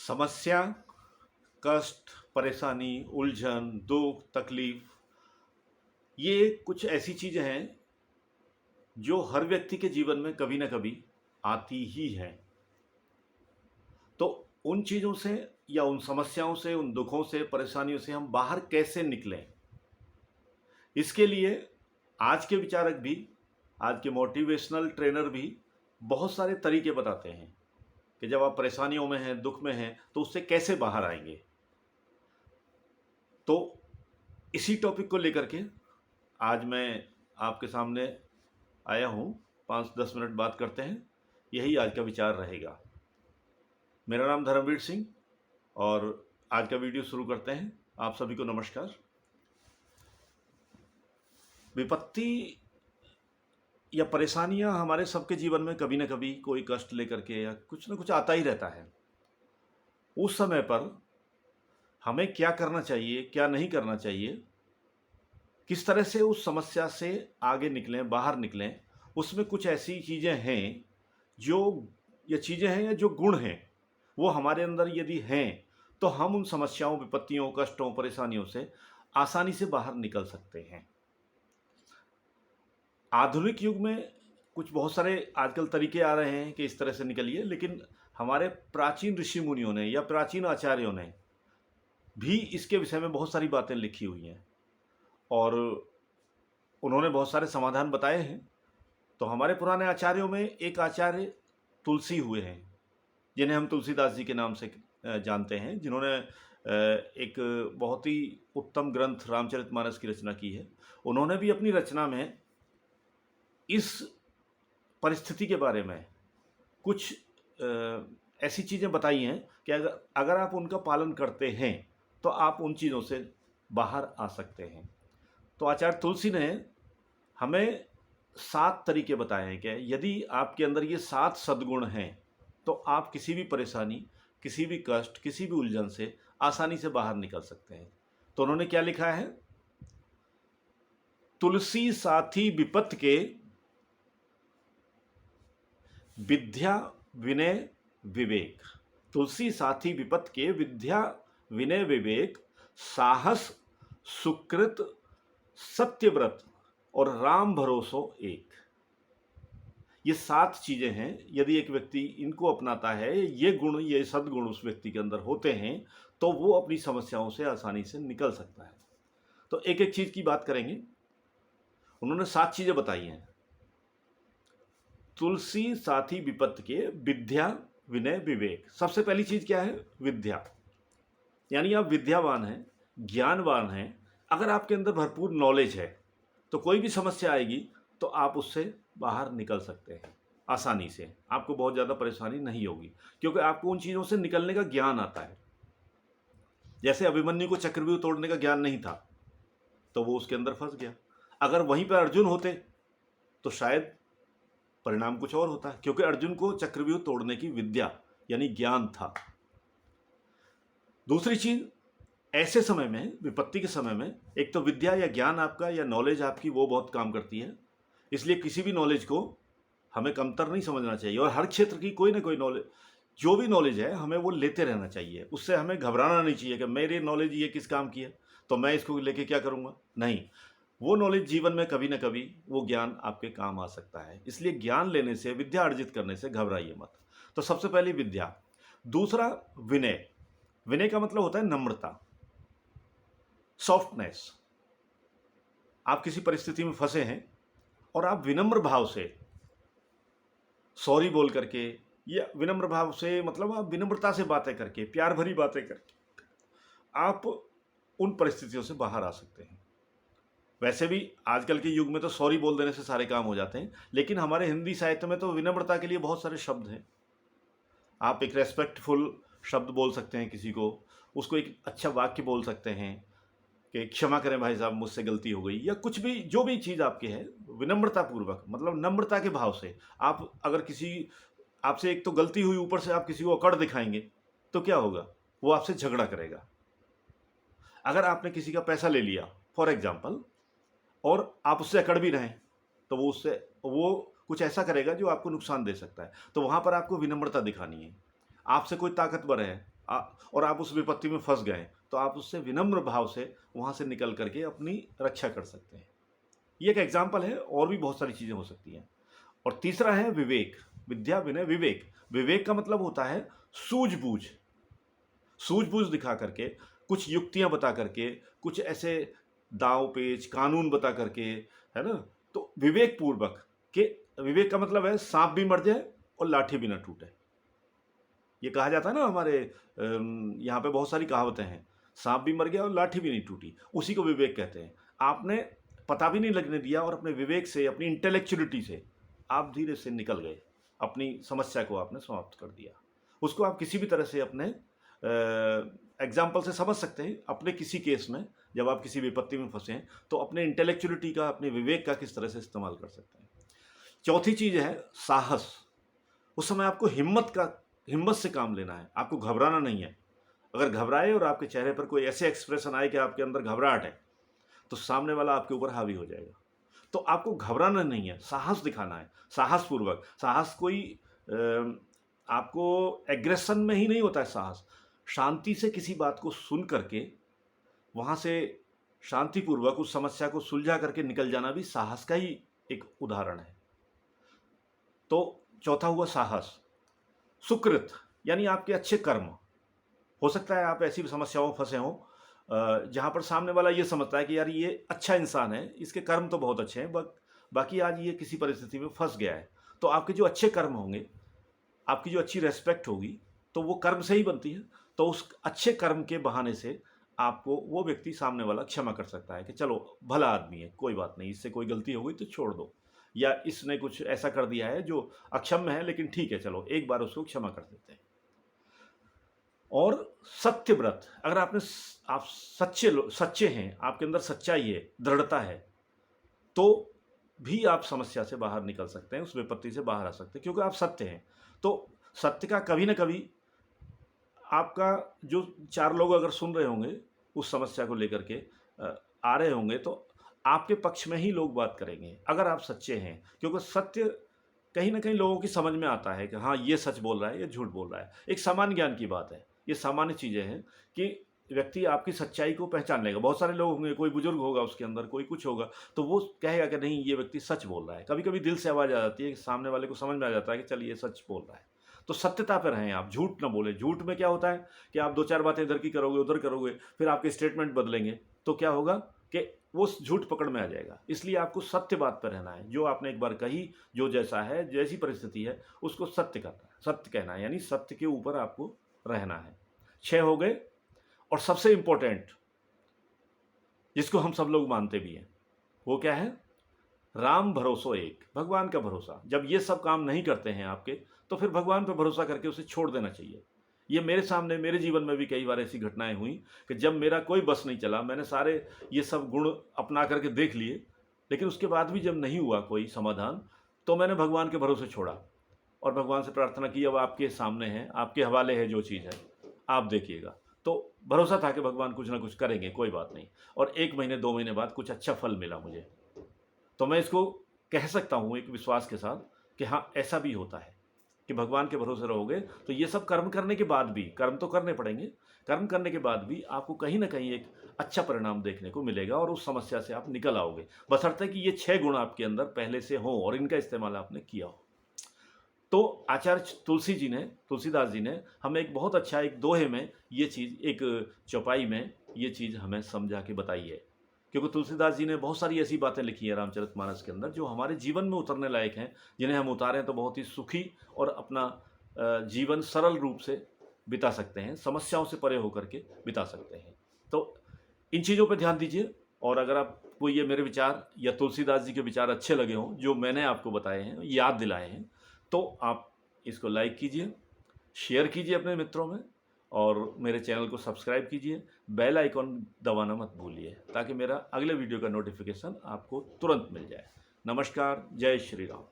समस्या, कष्ट, परेशानी, उलझन, दुख, तकलीफ, ये कुछ ऐसी चीज़ें हैं जो हर व्यक्ति के जीवन में कभी ना कभी आती ही हैं। तो उन चीज़ों से या उन समस्याओं से, उन दुखों से, परेशानियों से हम बाहर कैसे निकलें? इसके लिए आज के विचारक भी, आज के मोटिवेशनल ट्रेनर भी बहुत सारे तरीके बताते हैं कि जब आप परेशानियों में हैं, दुख में हैं, तो उससे कैसे बाहर आएँगे। तो इसी टॉपिक को लेकर के आज मैं आपके सामने आया हूँ। 5-10 मिनट बात करते हैं, यही आज का विचार रहेगा। मेरा नाम धर्मवीर सिंह और आज का वीडियो शुरू करते हैं। आप सभी को नमस्कार। विपत्ति या परेशानियां हमारे सबके जीवन में कभी ना कभी कोई कष्ट लेकर के या कुछ ना कुछ आता ही रहता है। उस समय पर हमें क्या करना चाहिए, क्या नहीं करना चाहिए, किस तरह से उस समस्या से आगे निकलें, बाहर निकलें, उसमें कुछ ऐसी चीज़ें हैं जो या चीज़ें हैं या जो गुण हैं, वो हमारे अंदर यदि हैं, तो हम उन समस्याओं, विपत्तियों, कष्टों, परेशानियों से आसानी से बाहर निकल सकते हैं। आधुनिक युग में कुछ बहुत सारे आजकल तरीके आ रहे हैं कि इस तरह से निकलिए, लेकिन हमारे प्राचीन ऋषि मुनियों ने या प्राचीन आचार्यों ने भी इसके विषय में बहुत सारी बातें लिखी हुई हैं और उन्होंने बहुत सारे समाधान बताए हैं। तो हमारे पुराने आचार्यों में एक आचार्य तुलसी हुए हैं, जिन्हें हम तुलसीदास जी के नाम से जानते हैं, जिन्होंने एक बहुत ही उत्तम ग्रंथ रामचरितमानस की रचना की है। उन्होंने भी अपनी रचना में इस परिस्थिति के बारे में कुछ ऐसी चीज़ें बताई हैं कि अगर आप उनका पालन करते हैं तो आप उन चीज़ों से बाहर आ सकते हैं। तो आचार्य तुलसी ने हमें 7 तरीके बताए हैं कि यदि आपके अंदर ये 7 सद्गुण हैं तो आप किसी भी परेशानी, किसी भी कष्ट, किसी भी उलझन से आसानी से बाहर निकल सकते हैं। तो उन्होंने क्या लिखा है? तुलसी साथी विपत के, विद्या विनय विवेक। तुलसी साथी विपत के, विद्या विनय विवेक, साहस सुकृत सत्यव्रत और राम भरोसो एक। ये 7 चीज़ें हैं। यदि एक व्यक्ति इनको अपनाता है, ये गुण, ये सद्गुण उस व्यक्ति के अंदर होते हैं, तो वो अपनी समस्याओं से आसानी से निकल सकता है। तो एक एक चीज़ की बात करेंगे। उन्होंने 7 चीज़ें बताई हैं। तुलसी साथी विपत्त के, विद्या विनय विवेक। सबसे पहली चीज़ क्या है? विद्या। यानी आप विद्यावान हैं, ज्ञानवान हैं। अगर आपके अंदर भरपूर नॉलेज है तो कोई भी समस्या आएगी तो आप उससे बाहर निकल सकते हैं आसानी से। आपको बहुत ज़्यादा परेशानी नहीं होगी, क्योंकि आपको उन चीज़ों से निकलने का ज्ञान आता है। जैसे अभिमन्यु को चक्रव्यूह तोड़ने का ज्ञान नहीं था तो वो उसके अंदर फंस गया। अगर वहीं पर अर्जुन होते तो शायद परिणाम कुछ और होता है, क्योंकि अर्जुन को चक्रव्यूह तोड़ने की विद्या यानी ज्ञान था। दूसरी चीज, ऐसे समय में, विपत्ति के समय में, एक तो विद्या या ज्ञान आपका या नॉलेज आपकी वो बहुत काम करती है। इसलिए किसी भी नॉलेज को हमें कमतर नहीं समझना चाहिए और हर क्षेत्र की कोई ना कोई नॉलेज, जो भी नॉलेज है, हमें वो लेते रहना चाहिए। उससे हमें घबराना नहीं चाहिए कि मेरी नॉलेज ये किस काम की है तो मैं इसको लेके क्या करूँगा। नहीं, वो नॉलेज जीवन में कभी ना कभी वो ज्ञान आपके काम आ सकता है। इसलिए ज्ञान लेने से, विद्या अर्जित करने से घबराइए मत। तो सबसे पहले विद्या। दूसरा विनय। विनय का मतलब होता है नम्रता, सॉफ्टनेस। आप किसी परिस्थिति में फंसे हैं और आप विनम्र भाव से सॉरी बोल करके, या विनम्र भाव से मतलब आप विनम्रता से बातें करके, प्यार भरी बातें करके आप उन परिस्थितियों से बाहर आ सकते हैं। वैसे भी आजकल के युग में तो सॉरी बोल देने से सारे काम हो जाते हैं, लेकिन हमारे हिंदी साहित्य में तो विनम्रता के लिए बहुत सारे शब्द हैं। आप एक रेस्पेक्टफुल शब्द बोल सकते हैं किसी को, उसको एक अच्छा वाक्य बोल सकते हैं कि क्षमा करें भाई साहब, मुझसे गलती हो गई, या कुछ भी, जो भी चीज़ आपके है, विनम्रता पूर्वक, मतलब नम्रता के भाव से। आप अगर किसी, आपसे एक तो गलती हुई, ऊपर से आप किसी को अकड़ दिखाएंगे तो क्या होगा? वो आपसे झगड़ा करेगा। अगर आपने किसी का पैसा ले लिया फॉर एग्जाम्पल और आप उससे अकड़ भी रहें तो वो कुछ ऐसा करेगा जो आपको नुकसान दे सकता है। तो वहाँ पर आपको विनम्रता दिखानी है। आपसे कोई ताकतवर है, और आप उस विपत्ति में फंस गए, तो आप उससे विनम्र भाव से वहाँ से निकल करके अपनी रक्षा कर सकते हैं। ये एक एग्जाम्पल है, और भी बहुत सारी चीज़ें हो सकती हैं। और तीसरा है विवेक, विद्या विनय विवेक। विवेक का मतलब होता है सूझबूझ, सूझबूझ दिखा करके, कुछ युक्तियां बता करके, कुछ ऐसे दांव पेच कानून बता करके, है ना। तो विवेक पूर्वक के, विवेक का मतलब है सांप भी मर जाए और लाठी भी ना टूटे। ये कहा जाता है ना, हमारे यहाँ पे बहुत सारी कहावतें हैं, सांप भी मर गया और लाठी भी नहीं टूटी, उसी को विवेक कहते हैं। आपने पता भी नहीं लगने दिया और अपने विवेक से, अपनी इंटेलेक्चुअलिटी से आप धीरे से निकल गए, अपनी समस्या को आपने समाप्त कर दिया। उसको आप किसी भी तरह से अपने एग्जाम्पल से समझ सकते हैं। अपने किसी केस में जब आप किसी विपत्ति में फंसे हैं, तो अपने इंटेलेक्चुअलिटी का, अपने विवेक का किस तरह से इस्तेमाल कर सकते हैं। चौथी चीज़ है साहस। उस समय आपको हिम्मत से काम लेना है, आपको घबराना नहीं है। अगर घबराए और आपके चेहरे पर कोई ऐसे एक्सप्रेशन आए कि आपके अंदर घबराहट है, तो सामने वाला आपके ऊपर हावी हो जाएगा। तो आपको घबराना नहीं है, साहस दिखाना है, साहसपूर्वक। साहस कोई आपको एग्रेशन में ही नहीं होता है। साहस शांति से किसी बात को सुन करके वहाँ से शांतिपूर्वक उस समस्या को सुलझा करके निकल जाना भी साहस का ही एक उदाहरण है। तो चौथा हुआ साहस। सुकृत यानी आपके अच्छे कर्म। हो सकता है आप ऐसी समस्याओं में फंसे हों जहाँ पर सामने वाला ये समझता है कि यार ये अच्छा इंसान है, इसके कर्म तो बहुत अच्छे हैं, बाकी आज ये किसी परिस्थिति में फंस गया है। तो आपके जो अच्छे कर्म होंगे, आपकी जो अच्छी रेस्पेक्ट होगी, तो वो कर्म से ही बनती है। तो उस अच्छे कर्म के बहाने से आपको वो व्यक्ति, सामने वाला, क्षमा कर सकता है कि चलो भला आदमी है, कोई बात नहीं, इससे कोई गलती हो गई तो छोड़ दो, या इसने कुछ ऐसा कर दिया है जो अक्षम्य है, लेकिन ठीक है, चलो एक बार उसको क्षमा कर देते हैं। और सत्यव्रत, अगर आप सच्चे हैं, आपके अंदर सच्चाई है, दृढ़ता है, तो भी आप समस्या से बाहर निकल सकते हैं, उस विपत्ति से बाहर आ सकते हैं, क्योंकि आप सत्य हैं। तो सत्य का कभी ना कभी आपका, जो 4 लोग अगर सुन रहे होंगे उस समस्या को लेकर के आ रहे होंगे, तो आपके पक्ष में ही लोग बात करेंगे अगर आप सच्चे हैं। क्योंकि सत्य कहीं ना कहीं लोगों की समझ में आता है कि हाँ, ये सच बोल रहा है, ये झूठ बोल रहा है। एक सामान्य ज्ञान की बात है, ये सामान्य चीज़ें हैं कि व्यक्ति आपकी सच्चाई को पहचान लेगा। बहुत सारे लोग होंगे, कोई बुजुर्ग होगा उसके अंदर, कोई कुछ होगा, तो वो कहेगा कि नहीं, ये व्यक्ति सच बोल रहा है। कभी कभी दिल से आवाज़ आ जाती है कि सामने वाले को समझ में आ जाता है कि चल ये सच बोल रहा है। तो सत्यता पर रहें आप, झूठ ना बोले। झूठ में क्या होता है कि आप 2-4 बातें इधर की करोगे, उधर करोगे, फिर आपके स्टेटमेंट बदलेंगे, तो क्या होगा कि वो झूठ पकड़ में आ जाएगा। इसलिए आपको सत्य बात पर रहना है। जो आपने एक बार कही, जो जैसा है, जैसी परिस्थिति है, उसको सत्य करना है, सत्य कहना है, यानी सत्य के ऊपर आपको रहना है। 6 हो गए। और सबसे इंपॉर्टेंट, जिसको हम सब लोग मानते भी हैं, वो क्या है? राम भरोसो एक, भगवान का भरोसा। जब ये सब काम नहीं करते हैं आपके, तो फिर भगवान पर भरोसा करके उसे छोड़ देना चाहिए। ये मेरे सामने, मेरे जीवन में भी कई बार ऐसी घटनाएं हुई कि जब मेरा कोई बस नहीं चला, मैंने सारे ये सब गुण अपना करके देख लिए, लेकिन उसके बाद भी जब नहीं हुआ कोई समाधान, तो मैंने भगवान के भरोसे छोड़ा और भगवान से प्रार्थना की, अब आपके सामने है, आपके हवाले है, जो चीज़ है आप देखिएगा। तो भरोसा था कि भगवान कुछ ना कुछ करेंगे, कोई बात नहीं। और 1 महीने 2 महीने बाद कुछ अच्छा फल मिला मुझे। तो मैं इसको कह सकता हूँ एक विश्वास के साथ कि हाँ, ऐसा भी होता है कि भगवान के भरोसे रहोगे तो ये सब कर्म करने के बाद भी, कर्म तो करने पड़ेंगे, कर्म करने के बाद भी आपको कहीं ना कहीं एक अच्छा परिणाम देखने को मिलेगा और उस समस्या से आप निकल आओगे, बशर्ते कि ये 6 गुण आपके अंदर पहले से हों और इनका इस्तेमाल आपने किया हो। तो आचार्य तुलसीदास जी ने हमें एक बहुत अच्छा, एक दोहे में ये चीज़, एक चौपाई में ये चीज़ हमें समझा के बताई है। क्योंकि तुलसीदास जी ने बहुत सारी ऐसी बातें लिखी हैं रामचरितमानस के अंदर जो हमारे जीवन में उतरने लायक हैं, जिन्हें हम उतारें तो बहुत ही सुखी और अपना जीवन सरल रूप से बिता सकते हैं, समस्याओं से परे होकर के बिता सकते हैं। तो इन चीज़ों पर ध्यान दीजिए। और अगर आपको ये मेरे विचार या तुलसीदास जी के विचार अच्छे लगे हों, जो मैंने आपको बताए हैं, याद दिलाए हैं, तो आप इसको लाइक कीजिए, शेयर कीजिए अपने मित्रों में, और मेरे चैनल को सब्सक्राइब कीजिए। बेल आइकॉन दबाना मत भूलिए, ताकि मेरा अगले वीडियो का नोटिफिकेशन आपको तुरंत मिल जाए। नमस्कार, जय श्री राम।